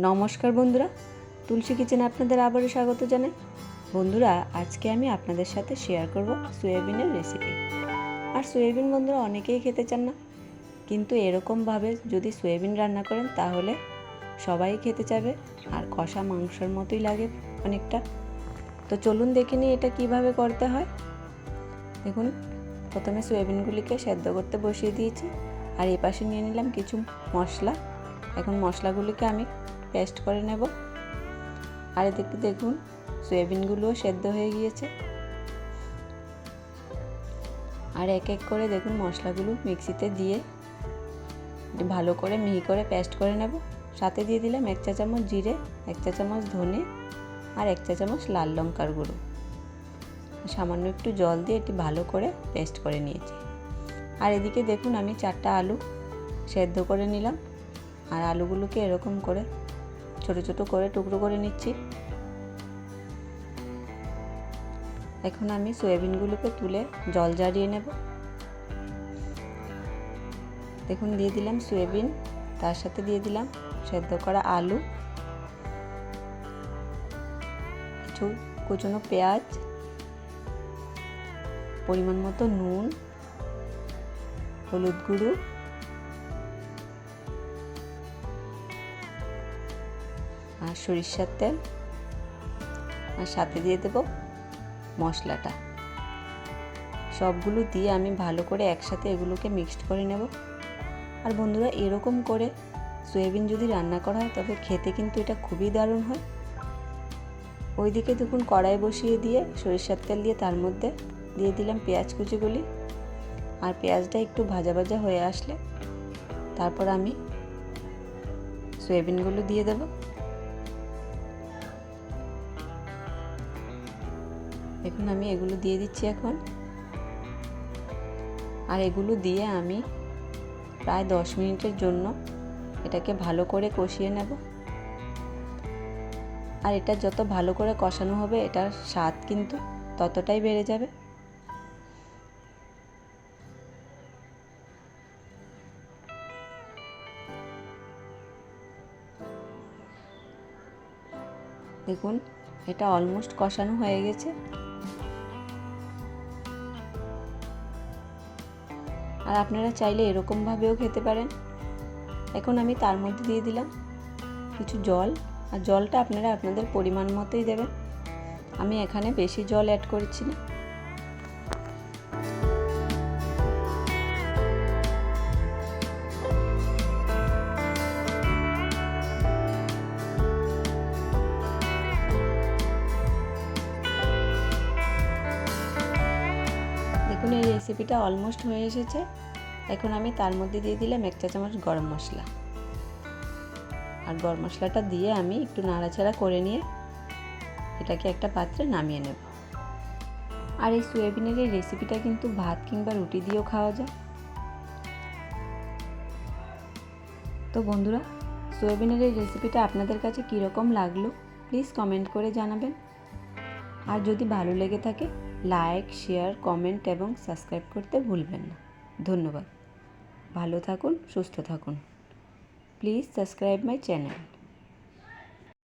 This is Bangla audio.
নমস্কার বন্ধুরা, তুলসী কিচেনে আপনাদের আবারও স্বাগত জানাই। বন্ধুরা, আজকে আমি আপনাদের সাথে শেয়ার করব সয়াবিনের রেসিপি। আর সয়াবিন বন্ধুরা অনেকেই খেতে চান না, কিন্তু এরকমভাবে যদি সয়াবিন রান্না করেন তাহলে সবাই খেতে চাবে, আর কষা মাংসের মতোই লাগে অনেকটা। তো চলুন দেখে নিই এটা কিভাবে করতে হয়। দেখুন, প্রথমে সয়াবিনগুলিকে সেদ্ধ করতে বসিয়ে দিয়েছি, আর এই পাশে নিয়ে নিলাম কিছু মশলা। এখন মশলাগুলিকে আমি পেস্ট করে নেব। আর এদিকে দেখুন সয়াবিনগুলোও সেদ্ধ হয়ে গিয়েছে। আর এক এক করে দেখুন মশলাগুলো মিক্সিতে দিয়ে ভালো করে মিহি করে পেস্ট করে নেব। সাথে দিয়ে দিলাম 1 চা চামচ জিরে, 1 চা চামচ ধনে, আর 1 চা চামচ লাল লঙ্কার গুঁড়ো। সামান্য একটু জল দিয়ে এটি ভালো করে পেস্ট করে নিয়েছি। আর এদিকে দেখুন আমি 4টা আলু সেদ্ধ করে নিলাম, আর আলুগুলোকে এরকম করে ছোট ছোট করে টুকরো করে নিচ্ছি। এখন আমি সয়াবিনগুলোকে তুলে জল ঝরিয়ে নেব। দেখুন দিয়ে দিলাম সয়াবিন, তার সাথে দিয়ে দিলাম সেদ্ধ করা আলু, কিছু কুচনো পেঁয়াজ, পরিমাণ মতো নুন, হলুদ গুঁড়ো, আর সরিষার তেল, আর সাথে দিয়ে দেব মশলাটা। সবগুলো দিয়ে আমি ভালো করে একসাথে এগুলোকে মিক্সড করে নেব। আর বন্ধুরা, এরকম করে সয়াবিন যদি রান্না করা হয় তবে খেতে কিন্তু এটা খুবই দারুণ হয়। ওইদিকে দেখুন কড়াই বসিয়ে দিয়ে সরিষার তেল দিয়ে তার মধ্যে দিয়ে দিলাম পেঁয়াজ কুচিগুলি। আর পেঁয়াজটা একটু ভাজা ভাজা হয়ে আসলে তারপর আমি সয়াবিনগুলো দিয়ে দেব। এখন আমি এগুলো দিয়ে দিচ্ছি এখন। আর এগুলো দিয়ে আমি প্রায় 10 মিনিটের জন্য এটাকে ভালো করে কষিয়ে নেব। আর এটা যত ভালো করে কষানো হবে এটার স্বাদ কিন্তু ততটাই বেড়ে যাবে। দেখুন এটা অলমোস্ট কষানো হয়ে গেছে। আর আপনারা চাইলে এরকমভাবেও খেতে পারেন। এখন আমি তার মধ্যে দিয়ে দিলাম কিছু জল, আর জলটা আপনারা আপনাদের পরিমাণ মতোই দেবেন। আমি এখানে বেশি জল অ্যাড করছি না। দেখুন এই রেসিপিটা অলমোস্ট হয়ে এসেছে। এখন আমি তার মধ্যে দিয়ে দিলাম 1 চা চামচ গরম মশলা। আর গরম মশলাটা দিয়ে আমি একটু নাড়াচাড়া করে নিয়ে এটাকে একটা পাত্রে নামিয়ে নেব। আর এই সয়াবিনের এই রেসিপিটা কিন্তু ভাত কিংবা রুটি দিয়েও খাওয়া যায়। তো বন্ধুরা, সয়াবিনের এই রেসিপিটা আপনাদের কাছে কীরকম লাগলো প্লিজ কমেন্ট করে জানাবেন। আর যদি ভালো লেগে থাকে লাইক, শেয়ার, কমেন্ট এবং সাবস্ক্রাইব করতে ভুলবেন না। ধন্যবাদ। ভালো থাকুন, সুস্থ থাকুন। Please subscribe my channel.